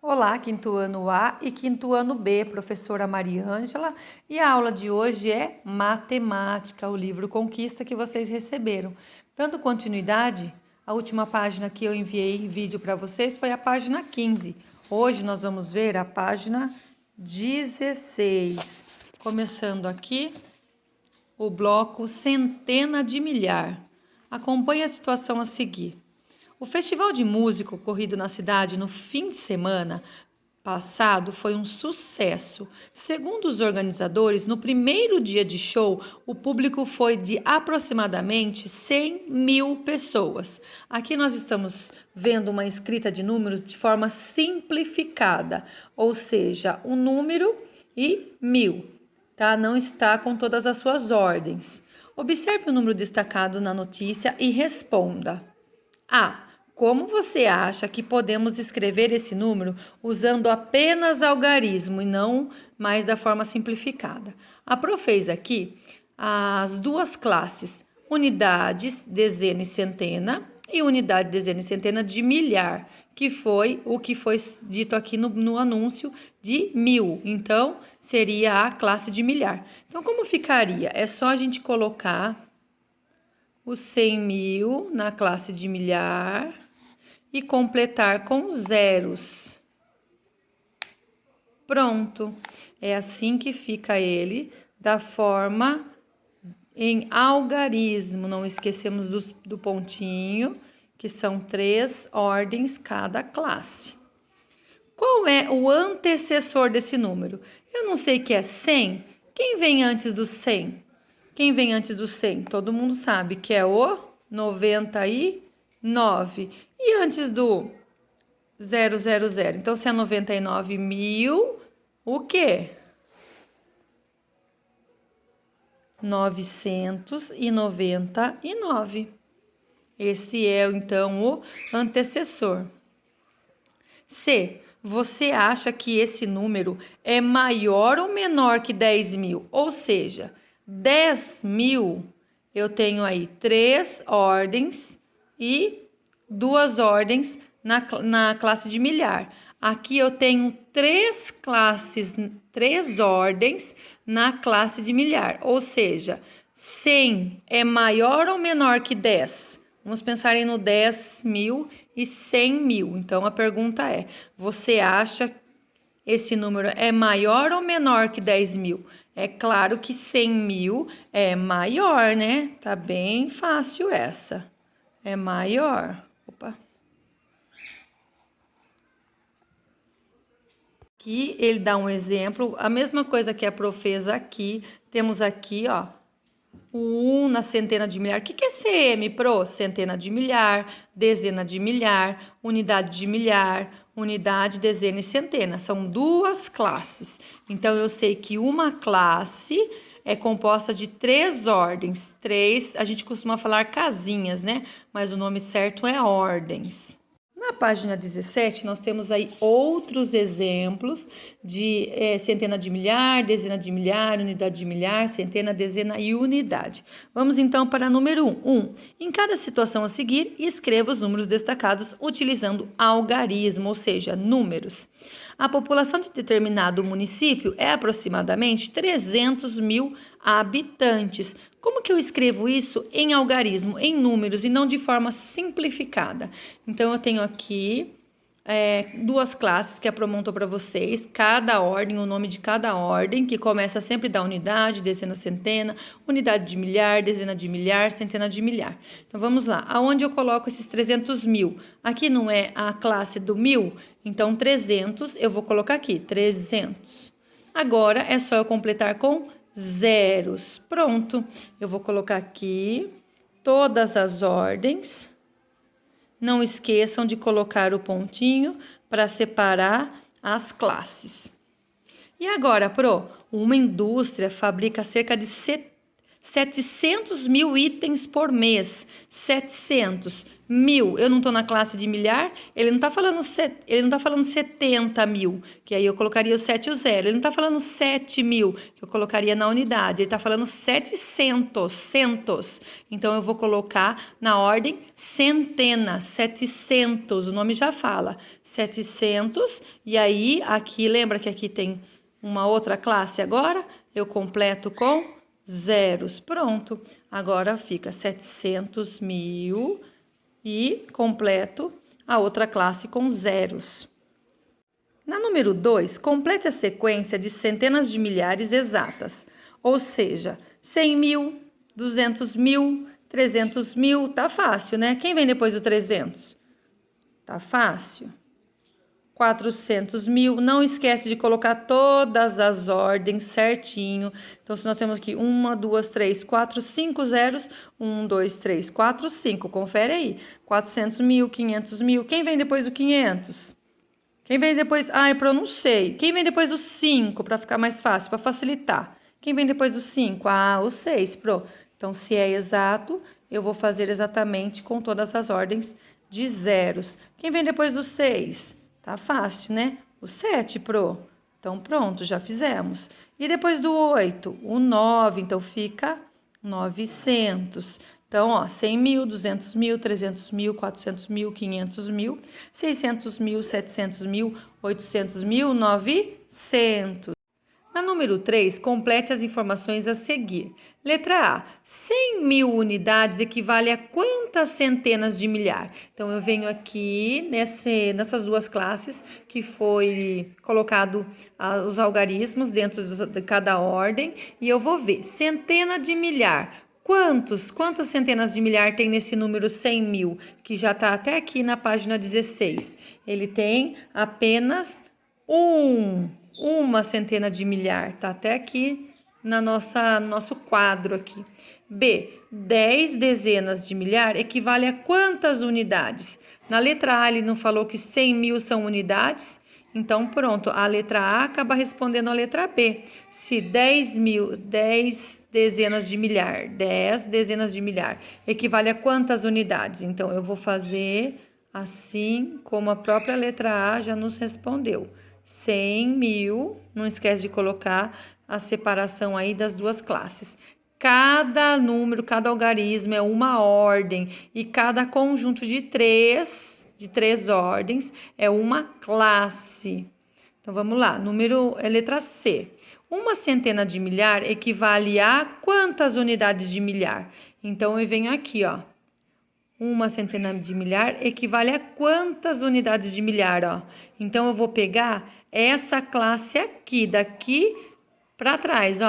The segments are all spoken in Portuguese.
Olá, quinto ano A e quinto ano B, professora Mariângela, e a aula de hoje é Matemática, o livro Conquista que vocês receberam. Dando continuidade, a última página que eu enviei vídeo para vocês foi a página 15. Hoje nós vamos ver a página 16, começando aqui o bloco Centena de Milhar. Acompanhe a situação a seguir. O festival de música ocorrido na cidade no fim de semana passado foi um sucesso. Segundo os organizadores, no primeiro dia de show, o público foi de aproximadamente 100 mil pessoas. Aqui nós estamos vendo uma escrita de números de forma simplificada, ou seja, um número e 1000, tá? Não está com todas as suas ordens. Observe o número destacado na notícia e responda. A. Como você acha que podemos escrever esse número usando apenas algarismo e não mais da forma simplificada? A Pro fez aqui as duas classes, unidades, dezena e centena, e unidade, dezena e centena de milhar, que foi o que foi dito aqui no anúncio de 1000. Então, seria a classe de milhar. Então, como ficaria? É só a gente colocar os 100 mil na classe de milhar e completar com zeros. Pronto. É assim que fica ele, da forma em algarismo. Não esquecemos do pontinho, que são 3 ordens cada classe. Qual é o antecessor desse número? Eu não sei que é 100. Quem vem antes do 100? Quem vem antes do 100? Todo mundo sabe que é o 99. E antes do 000? Então, se é 99 mil, o quê? 999. Esse é, então, o antecessor. C. Você acha que esse número é maior ou menor que 10 mil? Ou seja, 10 mil, eu tenho aí 3 ordens e 2 ordens na classe de milhar. Aqui eu tenho 3 classes, 3 ordens na classe de milhar. Ou seja, 100 é maior ou menor que 10? Vamos pensar no 10 mil e 100 mil. Então, a pergunta é, você acha esse número é maior ou menor que 10 mil? É claro que 100 mil é maior, né? Tá bem fácil essa. É maior. Opa. Aqui ele dá um exemplo, a mesma coisa que a Pro fez aqui. Temos aqui, ó, o 1 na centena de milhar. O que é CM, Pro? Centena de milhar, dezena de milhar, unidade de milhar, unidade, dezena e centena. São 2 classes. Então, eu sei que uma classe é composta de 3 ordens. 3, a gente costuma falar casinhas, né? Mas o nome certo é ordens. Na página 17, nós temos aí outros exemplos de centena de milhar, dezena de milhar, unidade de milhar, centena, dezena e unidade. Vamos então para número 1. Em cada situação a seguir, escreva os números destacados utilizando algarismo, ou seja, números. A população de determinado município é aproximadamente 300 mil habitantes. Como que eu escrevo isso em algarismo, em números e não de forma simplificada? Então, eu tenho aqui 2 classes que a Pro montou para vocês, cada ordem, o nome de cada ordem, que começa sempre da unidade, dezena, centena, unidade de milhar, dezena de milhar, centena de milhar. Então, vamos lá. Aonde eu coloco esses 300 mil? Aqui não é a classe do 1000? Então, 300, eu vou colocar aqui, 300. Agora, é só eu completar com zeros. Pronto. Eu vou colocar aqui todas as ordens. Não esqueçam de colocar o pontinho para separar as classes. E agora, Pro, uma indústria fabrica cerca de 700 mil itens por mês. 700. Mil, eu não estou na classe de milhar, ele não está falando 70 mil, que aí eu colocaria o 7 e o 0. Ele não está falando 7 mil, que eu colocaria na unidade. Ele está falando 700, centos. Então, eu vou colocar na ordem centenas, 700, o nome já fala. 700, e aí, aqui, lembra que aqui tem uma outra classe agora? Eu completo com zeros. Pronto. Agora fica 700 mil e completo a outra classe com zeros. Na número 2, complete a sequência de centenas de milhares exatas. Ou seja, 100 mil, 200 mil, 300 mil. Tá fácil, né? Quem vem depois do 300? Tá fácil. 400 mil, não esquece de colocar todas as ordens certinho. Então, se nós temos aqui 1, 2, 3, 4, 5 zeros, 1, 2, 3, 4, 5, confere aí. 400 mil, 500 mil, quem vem depois do 500? Quem vem depois, eu não sei. Quem vem depois do 5, para ficar mais fácil, para facilitar? Quem vem depois do 5? O 6, Então, se é exato, eu vou fazer exatamente com todas as ordens de zeros. Quem vem depois do 6? Tá fácil, né? O 7, Então, pronto, já fizemos. E depois do 8? O 9, então fica 900. Então, 100 mil, 200 mil, 300 mil, 400 mil, 500 mil, 600 mil, 700 mil, 800 mil, 900. Na número 3, complete as informações a seguir. Letra A. 100 mil unidades equivale a quantas centenas de milhar? Então, eu venho aqui nessas duas classes que foi colocado os algarismos dentro de cada ordem e eu vou ver. Centena de milhar. Quantas centenas de milhar tem nesse número 100 mil? Que já está até aqui na página 16. Ele tem apenas uma centena de milhar, tá até aqui no nosso quadro aqui. B, 10 dezenas de milhar equivale a quantas unidades? Na letra A ele não falou que 100 mil são unidades? Então pronto, a letra A acaba respondendo a letra B. Se 10 dezenas de milhar, 10 dezenas de milhar equivale a quantas unidades? Então eu vou fazer assim como a própria letra A já nos respondeu. 100 mil, não esquece de colocar a separação aí das duas classes. Cada número, cada algarismo é uma ordem e cada conjunto de três ordens é uma classe. Então, vamos lá, letra C. Uma centena de milhar equivale a quantas unidades de milhar? Então, eu venho aqui, Uma centena de milhar equivale a quantas unidades de milhar, Então, eu vou pegar essa classe aqui, daqui para trás,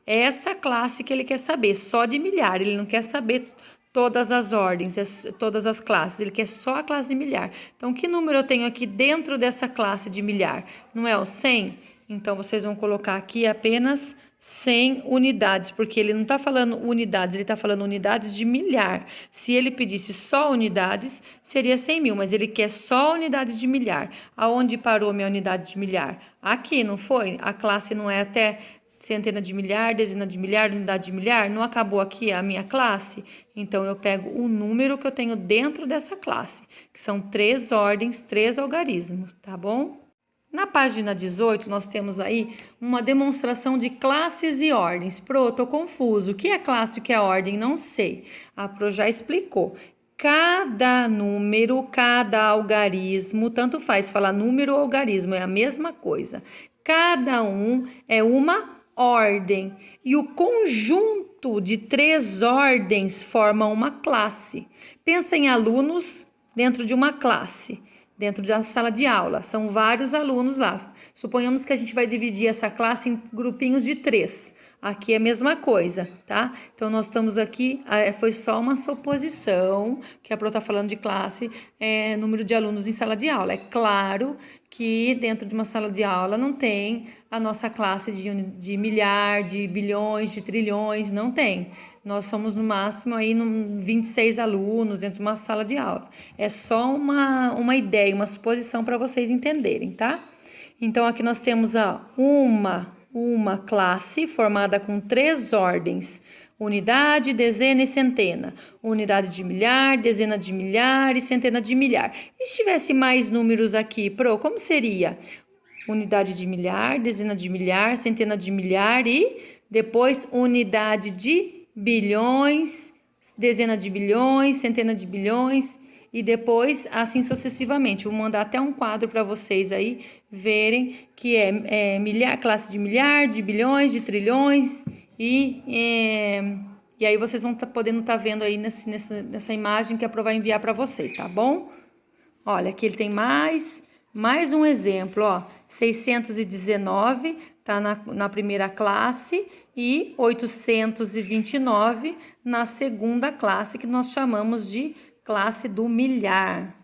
Essa classe que ele quer saber, só de milhar. Ele não quer saber todas as ordens, todas as classes. Ele quer só a classe de milhar. Então, que número eu tenho aqui dentro dessa classe de milhar? Não é o 100? Então, vocês vão colocar aqui apenas 100 unidades, porque ele não está falando unidades, ele está falando unidades de milhar. Se ele pedisse só unidades, seria 100 mil, mas ele quer só unidade de milhar. Aonde parou minha unidade de milhar? Aqui, não foi? A classe não é até centena de milhar, dezena de milhar, unidade de milhar? Não acabou aqui a minha classe? Então, eu pego o número que eu tenho dentro dessa classe, que são 3 ordens, 3 algarismos, tá bom? Na página 18, nós temos aí uma demonstração de classes e ordens. Tô confuso. O que é classe e o que é ordem? Não sei. A Pro já explicou. Cada número, cada algarismo, tanto faz falar número ou algarismo, é a mesma coisa. Cada um é uma ordem. E o conjunto de 3 ordens forma uma classe. Pensa em alunos dentro de uma classe. Dentro da sala de aula, são vários alunos lá. Suponhamos que a gente vai dividir essa classe em grupinhos de 3. Aqui é a mesma coisa, tá? Então, nós estamos aqui, foi só uma suposição, que a Pro está falando de classe, número de alunos em sala de aula. É claro que dentro de uma sala de aula não tem a nossa classe de milhar, de bilhões, de trilhões, não tem. Nós somos no máximo aí 26 alunos dentro de uma sala de aula. É só uma ideia, uma suposição para vocês entenderem, tá? Então, aqui nós temos uma classe formada com 3 ordens. unidade, dezena e centena. Unidade de milhar, dezena de milhar e centena de milhar. E se tivesse mais números aqui, como seria? Unidade de milhar, dezena de milhar, centena de milhar e depois unidade de bilhões, dezena de bilhões, centena de bilhões e depois assim sucessivamente. Vou mandar até um quadro para vocês aí verem que é milhar, classe de milhar, de bilhões, de trilhões e aí vocês vão podendo estar vendo aí nessa imagem que a Pro vai enviar para vocês, tá bom? Olha, aqui ele tem mais um exemplo, ó. 619 tá na primeira classe e 829 na segunda classe, que nós chamamos de classe do milhar.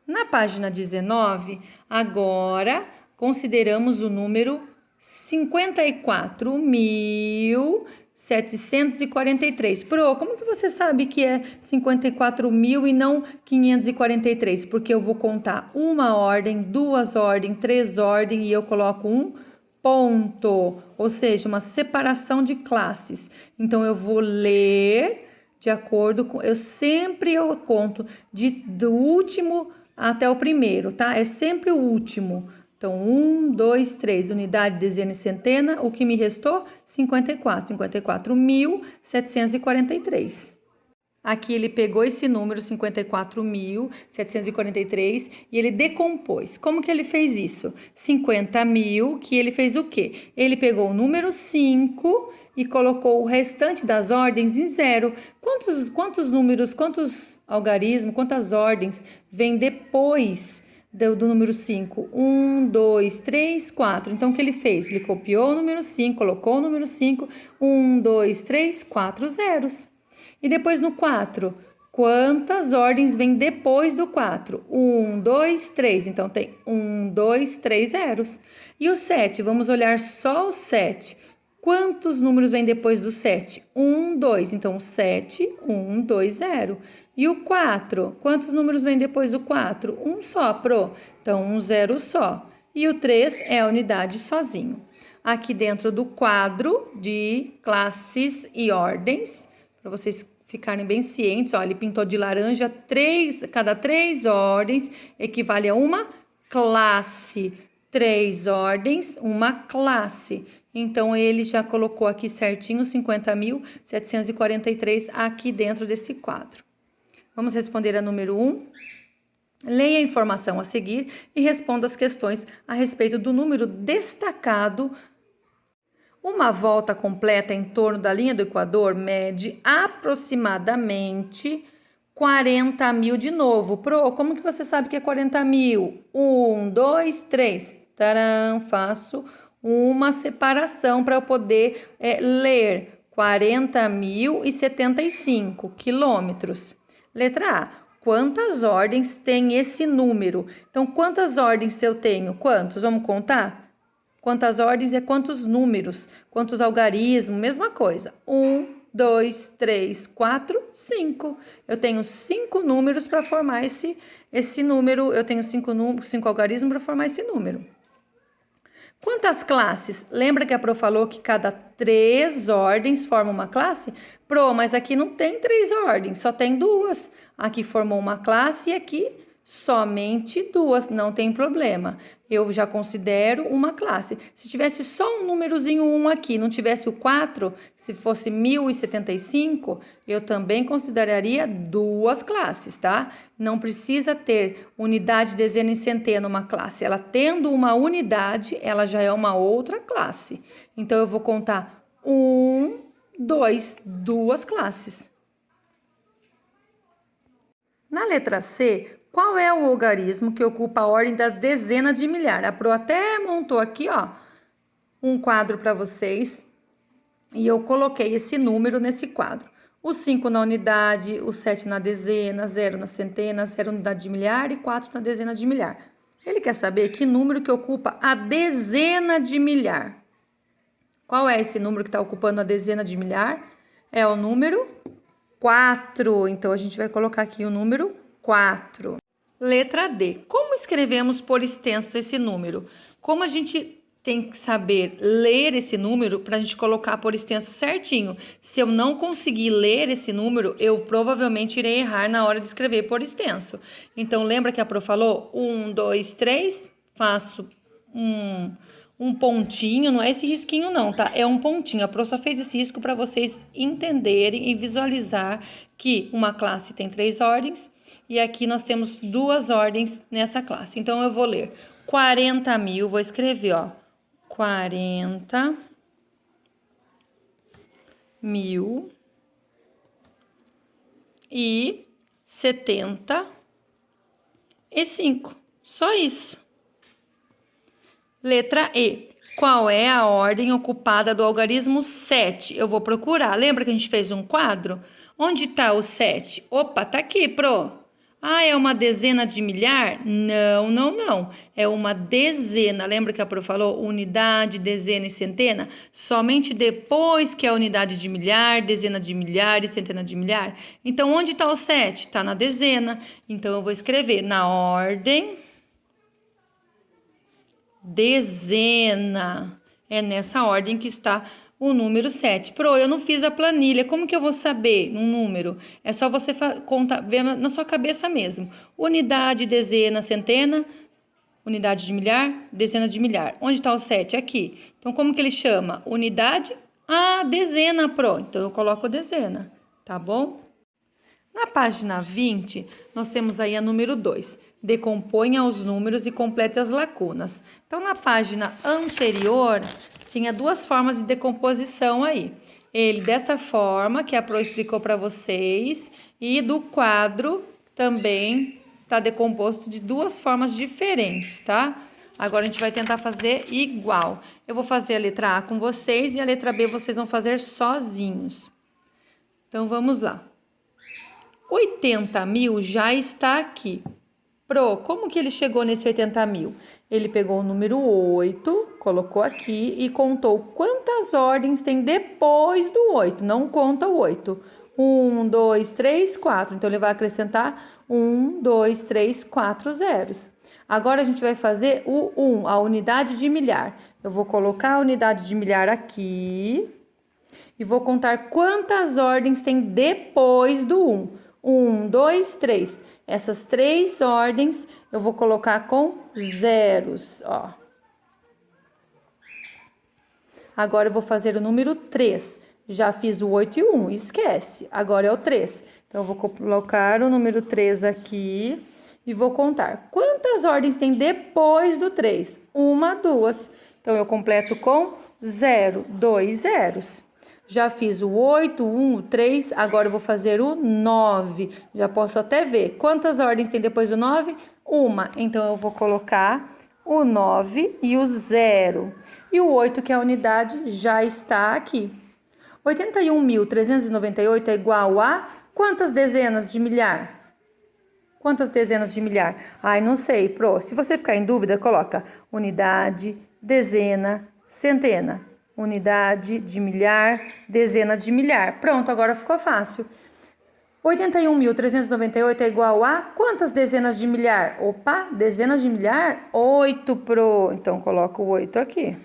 Na página 19, agora consideramos o número 54.743. Como que você sabe que é 54.000 e não 543? Porque eu vou contar uma ordem, duas ordens, três ordens e eu coloco um ponto, ou seja, uma separação de classes. Então, eu vou ler de acordo com... Eu conto do último até o primeiro, tá? É sempre o último. Então, 1, 2, 3, unidade, dezena e centena. O que me restou? 54. 54.743. Aqui ele pegou esse número, 54.743, e ele decompôs. Como que ele fez isso? 50.000, que ele fez o quê? Ele pegou o número 5 e colocou o restante das ordens em zero. Quantos números, quantos algarismos, quantas ordens vêm depois do número 5? 1, 2, 3, 4. Então, o que ele fez? Ele copiou o número 5, colocou o número 5, 1, 2, 3, 4 zeros. E depois no 4, quantas ordens vêm depois do 4? 1, 2, 3. Então, tem 1, 2, 3 zeros. E o 7, vamos olhar só o 7. Quantos números vêm depois do 7? 1, 2. Então, 7, 1, 2, 0. E o 4, quantos números vêm depois do 4? Um só, Pro. Então, um zero só. E o 3 é a unidade sozinho. Aqui dentro do quadro de classes e ordens, para vocês ficarem bem cientes, ó, ele pintou de laranja cada 3 ordens equivale a uma classe. 3 ordens, uma classe. Então, ele já colocou aqui certinho 50.743 aqui dentro desse quadro. Vamos responder a número 1. Leia a informação a seguir e responda as questões a respeito do número destacado. Uma volta completa em torno da linha do Equador mede aproximadamente 40.000 de novo. Pro, como que você sabe que é 40.000? 1, 2, 3. Taram, faço uma separação para eu poder ler 40.075 quilômetros. Letra A. Quantas ordens tem esse número? Então, quantas ordens eu tenho? Quantos? Vamos contar? Quantas ordens é quantos números? Quantos algarismos? Mesma coisa. 1, 2, 3, 4, 5. Eu tenho 5 números para formar esse número. Eu tenho 5 algarismos para formar esse número. Quantas classes? Lembra que a Pro falou que cada 3 ordens forma uma classe? Pro, mas aqui não tem 3 ordens, só tem 2. Aqui formou uma classe e aqui somente 2, não tem problema. Eu já considero uma classe. Se tivesse só um númerozinho 1 aqui, não tivesse o 4, se fosse 1075, eu também consideraria 2 classes, tá? Não precisa ter unidade, dezena e centena uma classe. Ela tendo uma unidade, ela já é uma outra classe. Então, eu vou contar 1, 2, 2 classes. Na letra C, qual é o algarismo que ocupa a ordem das dezenas de milhar? A Pro até montou aqui, ó, um quadro para vocês e eu coloquei esse número nesse quadro. O 5 na unidade, o 7 na dezena, 0 na centena, 0 na unidade de milhar e 4 na dezena de milhar. Ele quer saber que número que ocupa a dezena de milhar. Qual é esse número que está ocupando a dezena de milhar? É o número 4. Então, a gente vai colocar aqui o número 4. Letra D. Como escrevemos por extenso esse número? Como a gente tem que saber ler esse número para a gente colocar por extenso certinho. Se eu não conseguir ler esse número, eu provavelmente irei errar na hora de escrever por extenso. Então, lembra que a Pro falou? 1, 2, 3, faço um pontinho, não é esse risquinho não, tá? É um pontinho. A Pro só fez esse risco para vocês entenderem e visualizar que uma classe tem 3 ordens e aqui nós temos 2 ordens nessa classe. Então, eu vou ler 40 mil, vou escrever, ó, 40 mil e 75. Só isso. Letra E. Qual é a ordem ocupada do algarismo 7? Eu vou procurar. Lembra que a gente fez um quadro? Onde está o 7? Opa, tá aqui, Pro. Ah, é uma dezena de milhar? Não, não, não. É uma dezena. Lembra que a Pro falou? Unidade, dezena e centena? Somente depois que a unidade de milhar, dezena de milhar e centena de milhar. Então, onde está o 7? Está na dezena. Então, eu vou escrever na ordem dezena. É nessa ordem que está o número 7. Pro, eu não fiz a planilha. Como que eu vou saber um número? É só você contar, ver na sua cabeça mesmo. Unidade, dezena, centena, unidade de milhar, dezena de milhar. Onde está o 7? Aqui. Então, como que ele chama? Unidade? Ah, dezena, Pro. Então, eu coloco dezena, tá bom? Na página 20, nós temos aí a número 2. Decomponha os números e complete as lacunas. Então, na página anterior, tinha 2 formas de decomposição aí. Ele desta forma, que a Pro explicou para vocês, e do quadro também está decomposto de 2 formas diferentes, tá? Agora, a gente vai tentar fazer igual. Eu vou fazer a letra A com vocês e a letra B vocês vão fazer sozinhos. Então, vamos lá. 80 mil já está aqui. Pro, como que ele chegou nesse 80 mil? Ele pegou o número 8, colocou aqui e contou quantas ordens tem depois do 8. Não conta o 8. 1, 2, 3, 4. Então, ele vai acrescentar 1, 2, 3, 4 zeros. Agora, a gente vai fazer o 1, a unidade de milhar. Eu vou colocar a unidade de milhar aqui e vou contar quantas ordens tem depois do 1. 1, 2, 3. Essas 3 ordens eu vou colocar com zeros, ó. Agora eu vou fazer o número 3. Já fiz o 8 e o 1, esquece. Agora é o 3. Então, eu vou colocar o número 3 aqui e vou contar. Quantas ordens tem depois do 3? 1, 2. Então, eu completo com 0, 2 zeros. Já fiz o 8, 1, o 3, agora eu vou fazer o 9. Já posso até ver. Quantas ordens tem depois do 9? 1. Então, eu vou colocar o 9 e o 0. E o 8, que é a unidade, já está aqui. 81.398 é igual a quantas dezenas de milhar? Quantas dezenas de milhar? Ai, não sei, Pro. Se você ficar em dúvida, coloca unidade, dezena, centena. Unidade de milhar, dezena de milhar. Pronto, agora ficou fácil. 81.398 é igual a quantas dezenas de milhar? Opa, dezenas de milhar? 8, Pro. Então, coloco o 8 aqui.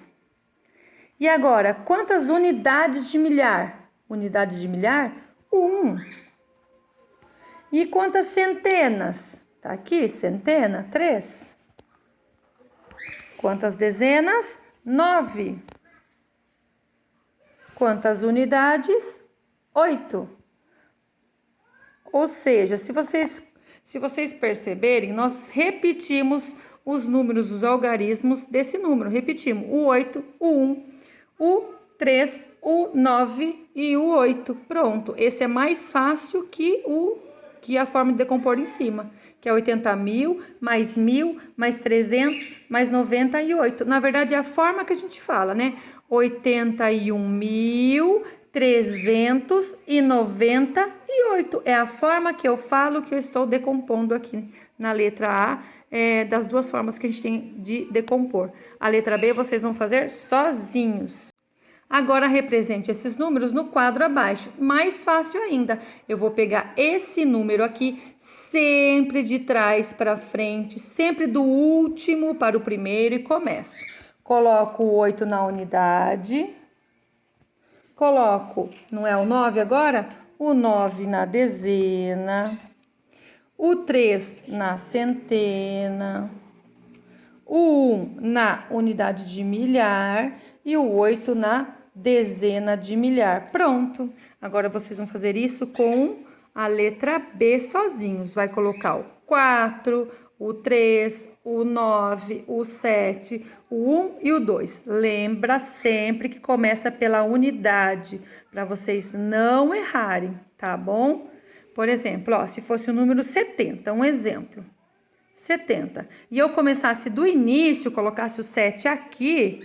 E agora, quantas unidades de milhar? Unidade de milhar? 1. E quantas centenas? Tá aqui, centena, 3. Quantas dezenas? 9. Quantas unidades? 8. Ou seja, se vocês perceberem, nós repetimos os números, os algarismos desse número. Repetimos o 8, o 1, o 3, o 9 e o 8. Pronto, esse é mais fácil que a forma de decompor em cima, que é 80 mil, mais 1.000, mais 300, mais 98. Na verdade, é a forma que a gente fala, né? 81.398. É a forma que eu falo que eu estou decompondo aqui na letra A, das 2 formas que a gente tem de decompor. A letra B vocês vão fazer sozinhos. Agora, represente esses números no quadro abaixo. Mais fácil ainda, eu vou pegar esse número aqui, sempre de trás para frente, sempre do último para o primeiro e começo. Coloco o 8 na unidade. Coloco, não é o 9 agora? O 9 na dezena. O 3 na centena. O 1 na unidade de milhar. E o 8 na dezena de milhar. Pronto. Agora vocês vão fazer isso com a letra B sozinhos. Vai colocar o 4, o 3, o 9, o 7, o 1 e o 2. Lembra sempre que começa pela unidade, para vocês não errarem, tá bom? Por exemplo, ó, se fosse o número 70, um exemplo. 70. E eu começasse do início, colocasse o 7 aqui,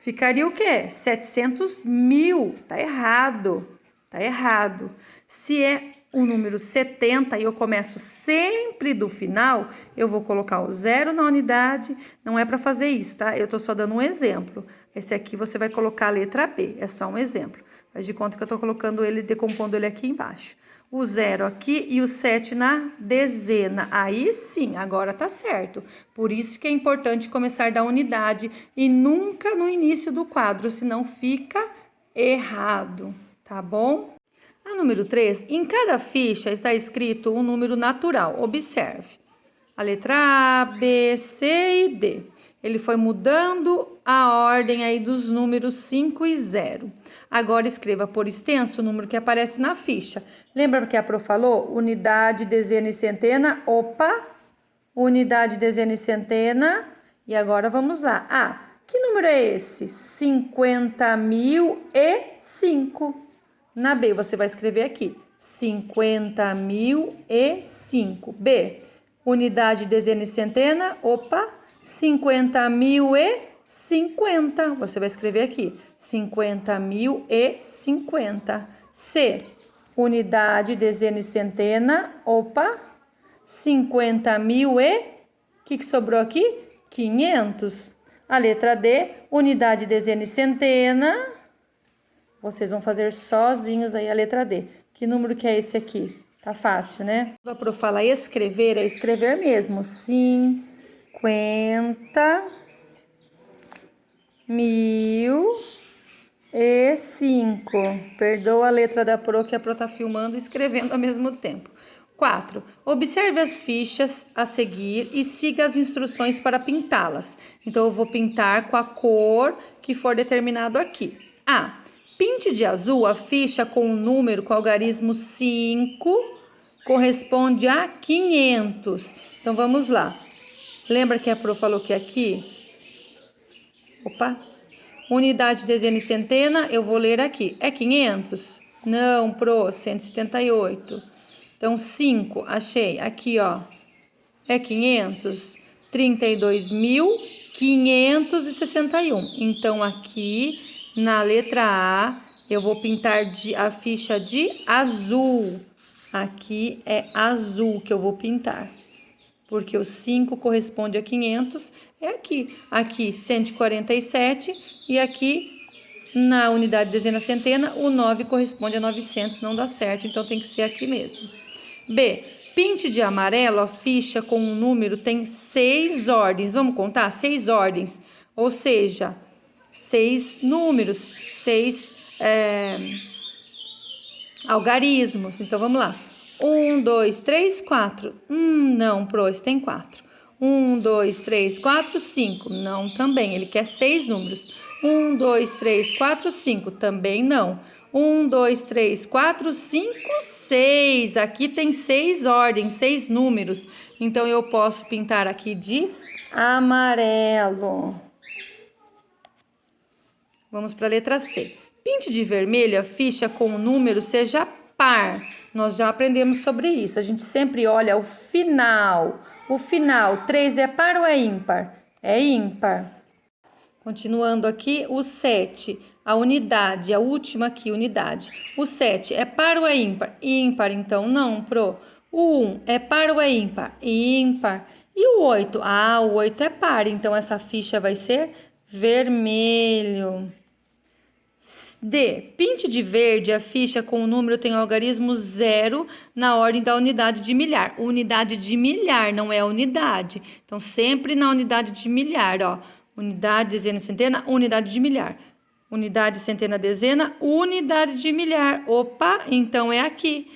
ficaria o quê? 700 mil. Tá errado. Tá errado. Se é o número 70 e eu começo sempre do final, eu vou colocar o 0 na unidade. Não é para fazer isso, tá? Eu tô só dando um exemplo. Esse aqui você vai colocar a letra B. É só um exemplo. Faz de conta que eu tô colocando ele, decompondo ele aqui embaixo. O 0 aqui e o 7 na dezena. Aí sim, agora tá certo. Por isso que é importante começar da unidade e nunca no início do quadro, senão fica errado, tá bom? A número 3, em cada ficha está escrito um número natural. Observe. A letra A, B, C e D. Ele foi mudando a ordem aí dos números 5 e 0. Agora escreva por extenso o número que aparece na ficha. Lembra que a Pro falou? Unidade, dezena e centena. Opa! Unidade, dezena e centena. E agora vamos lá. Ah, que número é esse? 50.005. Na B, você vai escrever aqui. 50.005. B, unidade, dezena e centena. Opa! 50.050. Você vai escrever aqui. 50.050. C, unidade, dezena e centena. Opa! 50.000 e... O que sobrou aqui? 500. A letra D, unidade, dezena e centena. Vocês vão fazer sozinhos aí a letra D. Que número que é esse aqui? Tá fácil, né? Quando a Pro fala escrever, é escrever mesmo. 50.005. Perdoa a letra da Pro, que a Pro tá filmando e escrevendo ao mesmo tempo. 4. Observe as fichas a seguir e siga as instruções para pintá-las. Então, eu vou pintar com a cor que for determinado aqui. A. Pinte de azul a ficha com o número com algarismo 5, corresponde a 500. Então, vamos lá. Lembra que a Pro falou que aqui... Opa! Unidade, dezena e centena, eu vou ler aqui. É 500? Não, Pro, 178. Então, 5, achei. Aqui, ó. É 500? 32.561. Então, aqui... Na letra A, eu vou pintar a ficha de azul. Aqui é azul que eu vou pintar. Porque o 5 corresponde a 500, é aqui. Aqui, 147. E aqui, na unidade dezena centena, o 9 corresponde a 900. Não dá certo, então tem que ser aqui mesmo. B. Pinte de amarelo a ficha com um número, tem 6 ordens. Vamos contar? 6 ordens. Ou seja... 6 números, 6 algarismos. Então, vamos lá. 1, 2, 3, 4. Não, Pro, esse tem 4. 1, 2, 3, 4, 5. Não, também. Ele quer 6 números. 1, 2, 3, 4, 5. Também não. 1, 2, 3, 4, 5, 6. Aqui tem 6 ordens, 6 números. Então, eu posso pintar aqui de amarelo. Vamos para a letra C. Pinte de vermelho a ficha com o número seja par. Nós já aprendemos sobre isso. A gente sempre olha o final. O final, 3 é par ou é ímpar? É ímpar. Continuando aqui, o 7, a unidade, a última aqui, unidade. O 7 é par ou é ímpar? Ímpar, então não, Pro. O 1 é par ou é ímpar? Ímpar. E o 8? Ah, o 8 é par, então essa ficha vai ser vermelho. D. Pinte de verde a ficha com o número tem o algarismo 0 na ordem da unidade de milhar. Unidade de milhar, não é unidade. Então, sempre na unidade de milhar, ó. Unidade, dezena e centena, unidade de milhar. Unidade, centena, dezena, unidade de milhar. Opa, então é aqui.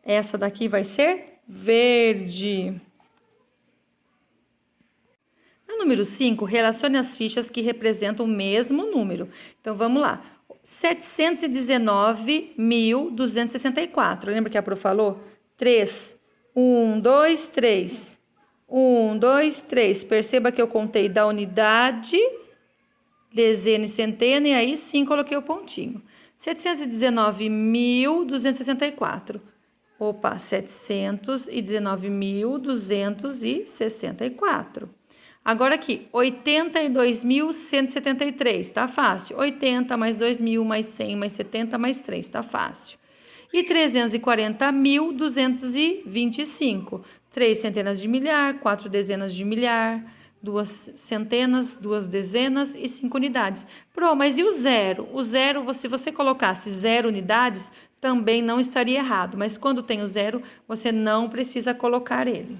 Essa daqui vai ser verde. No número 5, relacione as fichas que representam o mesmo número. Então, vamos lá. 719.264. Lembra que a Pro falou? 3. 1, 2, 3. 1, 2, 3. Perceba que eu contei da unidade, dezena e centena, e aí sim coloquei o pontinho. 719.264. Opa, 719.264. Agora aqui, 82.173, tá fácil. 80 mais 2.000 mais 100 mais 70 mais 3, tá fácil. E 340.225. 3 centenas de milhar, 4 dezenas de milhar, 2 centenas, 2 dezenas e 5 unidades. Pro, mas e o zero? O zero, se você colocasse 0 unidades, também não estaria errado. Mas quando tem o zero, você não precisa colocar ele.